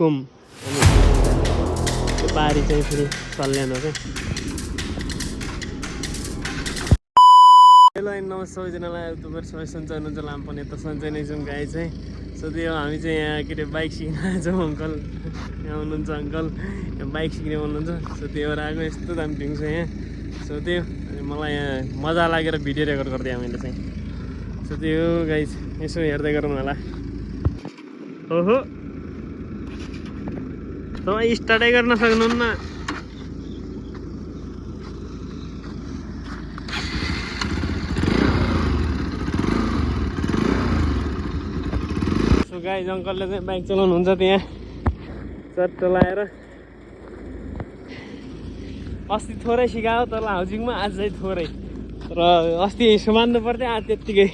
रुकुम त्यो पारी चाहिँ फेरि सल्यान हो क्या। हेलो नमस्ते सबैजनालाई, तपाईहरु सबै सन्चै हुनुहुन्छ होला, हामी पनि यता सन्चै नै छौँ गाई चाहिँ। सो त्यो हामी चाहिँ यहाँ के अरे बाइक सिक्न आएछौँ। अङ्कल यहाँ हुनुहुन्छ, अङ्कल यहाँ बाइक सिक्ने हुनुहुन्छ। सो त्यो भएर आएको, यस्तो दामी पिङ छ यहाँ। सो त्यो मलाई यहाँ मजा लागेर भिडियो रेकर्ड गरिदिएँ मैले चाहिँ। सो त्यो गाई यसो हेर्दै गरौँ होला। ओहो तपाईँ स्टार्टै गर्न सक्नुहुन्न। सो गाइज अङ्कलले चाहिँ बाइक चलाउनुहुन्छ त्यहाँ चट्ट लाएर। अस्ति थोरै सिकायो तल हाउसिङमा, आज चाहिँ थोरै, तर अस्ति सुमान्नु पर्थ्यो, आज त्यत्तिकै।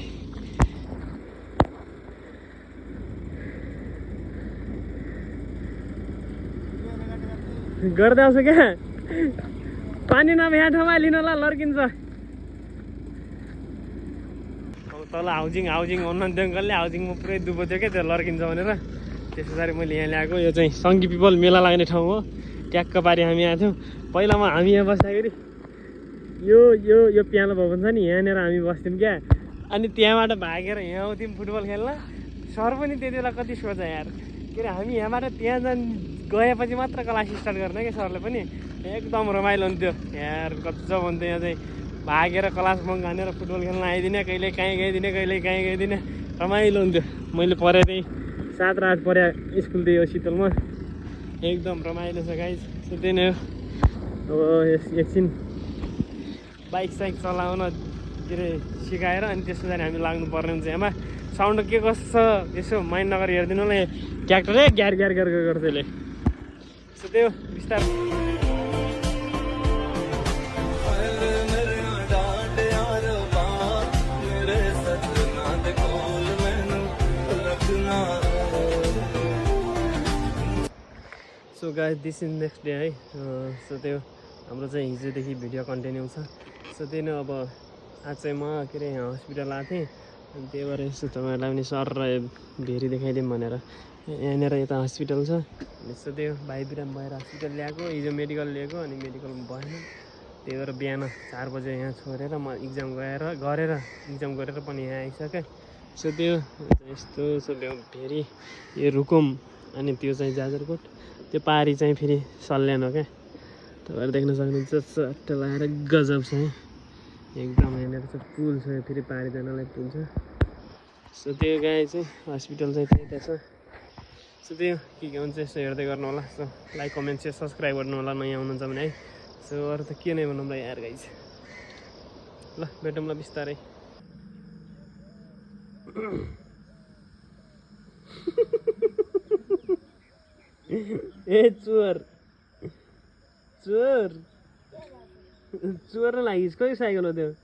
गर्दै आउँछ क्या, पानी नभए ठाउँमा लिनु होला, लड्किन्छ। अब तल हाउसिङ हुनुहुन्थ्यो अङ्कलले, हाउसिङमा पुरै दुबो थियो क्या, त्यो लड्किन्छ भनेर त्यस पछाडि मैले यहाँ ल्याएको। यो चाहिँ सङ्गी पिपल मेला लाग्ने ठाउँ हो, ट्याक्क पारि हामी आएको थियौँ। पहिलामा हामी यहाँ बस्दाखेरि यो यो यो प्यालो भवन छ नि, यहाँनिर हामी बस्थ्यौँ क्या। अनि त्यहाँबाट भागेर यहाँ आउँथ्यौँ फुटबल खेल्न। सर पनि त्यति बेला कति सोच यार, के अरे हामी यहाँबाट त्यहाँ गएपछि मात्र क्लास स्टार्ट गर्ने क्या सरले पनि। एकदम रमाइलो हुन्थ्यो यार, गजब हुन्थ्यो। यहाँ चाहिँ भागेर क्लास बङ्क हानेर फुटबल खेल्न आइदिने, कहिले काहीँ गइदिने, कहिले काहीँ गइदिने, रमाइलो हुन्थ्यो। मैले पढेँ त्यही 7 र 8 पढे स्कुल त्यही हो शीतलमा, एकदम रमाइलो छ गाइज। त्यही नै हो। अब एकछिन बाइक साइक चलाउन के अरे सिकाएर अनि त्यस पछाडि हामी लाग्नुपर्ने हुन्छ। यहाँमा साउन्ड के कस्तो छ यसो माइन्ड नगरेर हेरिदिनु होला। ट्र्याक्टरै ग्यार ग्यार ग्यार गर्छ यसले। सो त्यो बिस्तारै so guys this is next day है। सो त्यो हाम्रो चाहिँ हिजोदेखि भिडियो कन्टिन्यू छ। सो त्यही नै अब आज चाहिँ म के अरे यहाँ हस्पिटल आएको थिएँ, अनि त्यही भएर यसो तपाईँहरूलाई पनि सर र भेरी देखाइदिउँ भनेर यहाँनिर यता हस्पिटल छ। यस्तो त्यो भाइ बिराम भएर हस्पिटल ल्याएको, हिजो मेडिकल लिएको, अनि मेडिकलमा भएन। त्यही भएर बिहान 4 बजे यहाँ छोडेर म इक्जाम गरेर पनि यहाँ आइसकेँ। सो त्यो यस्तो छ भेरी, यो रुकुम अनि त्यो चाहिँ जाजरकोट, त्यो पारी चाहिँ फेरि सल्यान हो क्या। तपाईँहरू देख्न सक्नुहुन्छ, चट्ट लगाएर गजब छ है एकदम। यहाँनिर चाहिँ पुल छ, फेरि पारी जानलाई पुल छ। सो त्यो गाई चाहिँ हस्पिटल चाहिँ त्यही छ। सो त्यो के हुन्छ यसो हेर्दै गर्नु होला। So like comment share subscribe गर्नु होला नयाँ हुनुहुन्छ भने है। सो अरू त के नै भनौँ ल यार गाई चाहिँ। ल भेटौँ ल बिस्तारै। ए चोर चोर चोर लाग्यो, कोही साइकल हो त्यो?